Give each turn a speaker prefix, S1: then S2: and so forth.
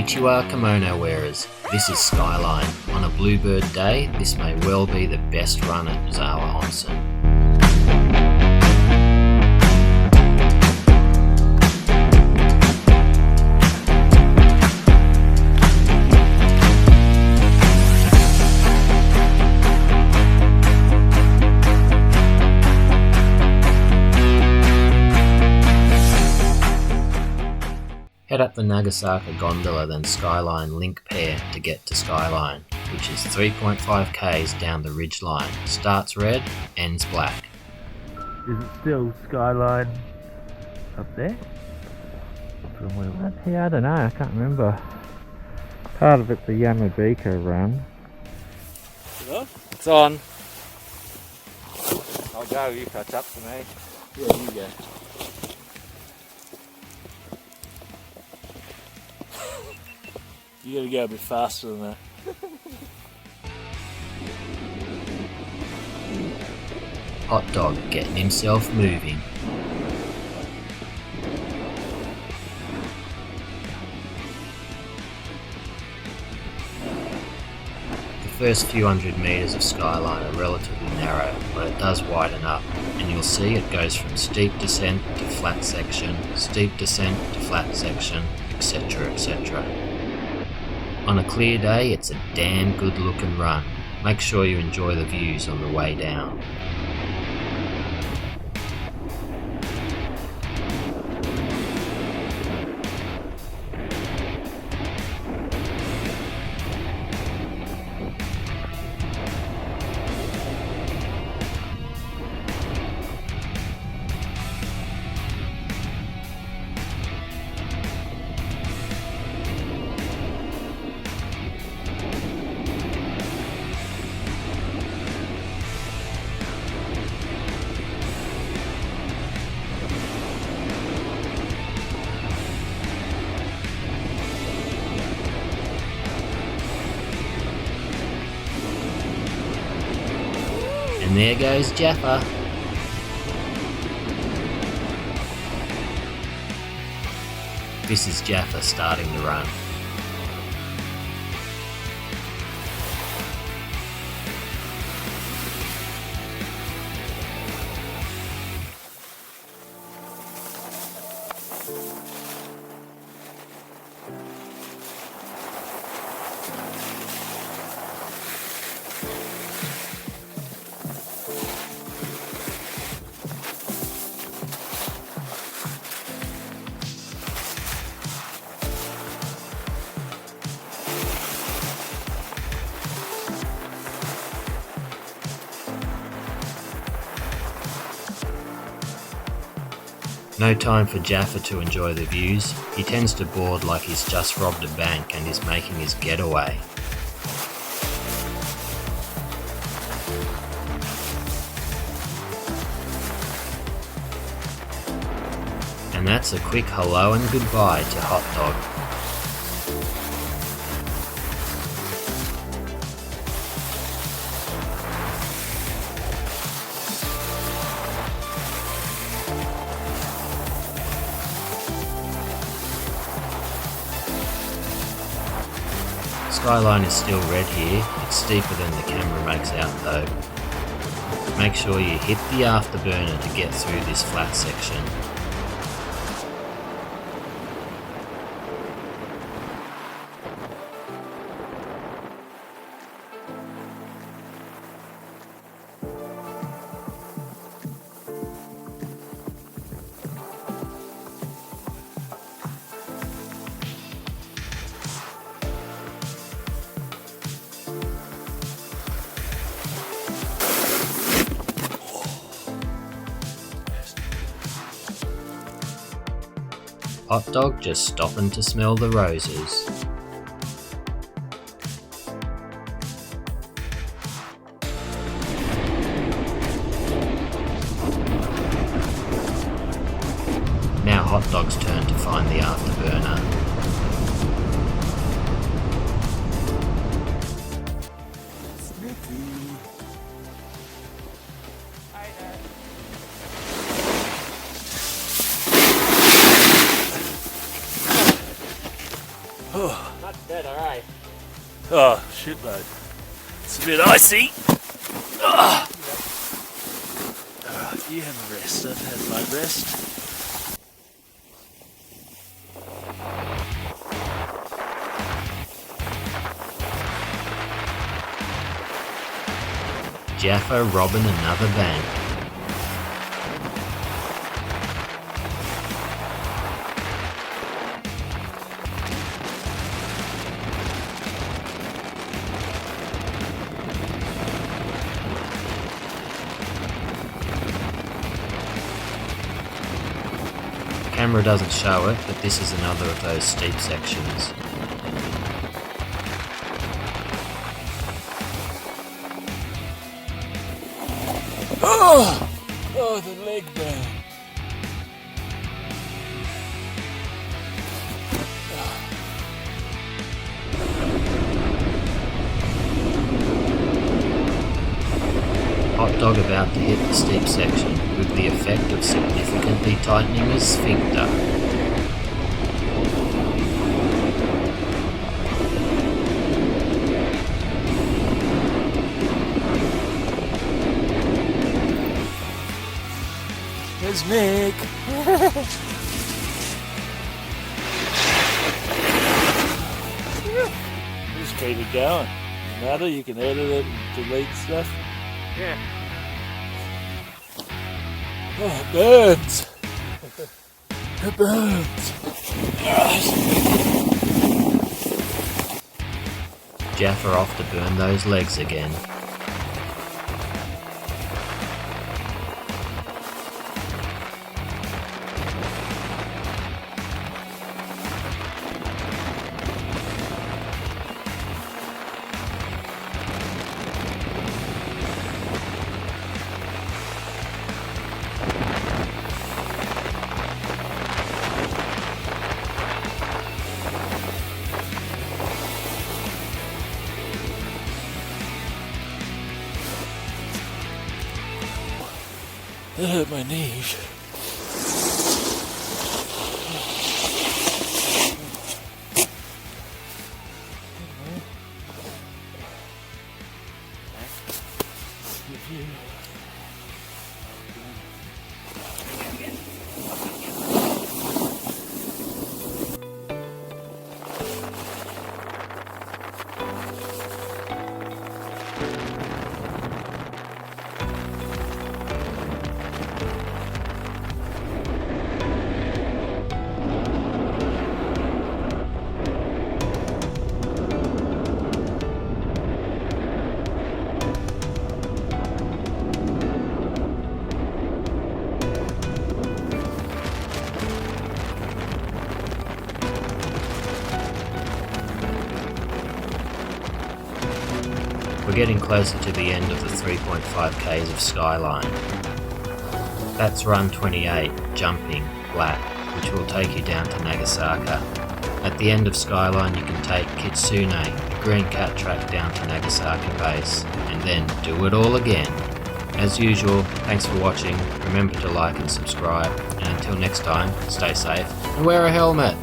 S1: Konichiwa kimono wearers, this is Skyline. On a Bluebird day, this may well be the best run at Nozawa Onsen. Head up the Nagasaka gondola, then Skyline link pair to get to Skyline, which is 3.5 k's down the ridgeline. Starts red, ends black.
S2: Is it still Skyline up there? From where we went?
S3: Yeah, I don't know, I can't remember. Part of it's a Yamabika run.
S2: It's on. I'll go, you catch up to me.
S3: Yeah, you go.
S2: You gotta go a bit faster than that.
S1: Hot dog getting himself moving. The first few hundred metres of Skyline are relatively narrow, but it does widen up, and you'll see it goes from steep descent to flat section, steep descent to flat section, etc, etc. On a clear day, it's a damn good looking run. Make sure you enjoy the views on the way down. And there goes Jaffa. This is Jaffa starting the run. No time for Jaffa to enjoy the views. He tends to board like he's just robbed a bank and is making his getaway. And that's a quick hello and goodbye to Hot Dog. Skyline is still red here, it's steeper than the camera makes out though. Make sure you hit the afterburner to get through this flat section. Hot Dog just stopping to smell the roses. Now Hot Dog's turn to find the afterburner.
S2: Oh. Better, eh? Oh, shitload. It's a bit icy. Alright, you have a rest. I've had my rest.
S1: Jaffa robbing another bank. The camera doesn't show it, but this is another of those steep sections.
S2: Oh, the leg burn.
S1: Hot dog about to hit the steep section with the effect of significantly tightening his sphincter.
S2: There's Nick. Just keep it going. No matter, you can edit it and delete stuff. Yeah. Oh, it burns. It burns.
S1: Jaffa off to burn those legs again.
S2: That hurt my knees.
S1: We're getting closer to the end of the 3.5 k's of Skyline. That's run 28, jumping, flat, which will take you down to Nagasaka. At the end of Skyline you can take Kitsune, the green cat track down to Nagasaki base, and then do it all again. As usual, thanks for watching, remember to like and subscribe, and until next time, stay safe and wear a helmet!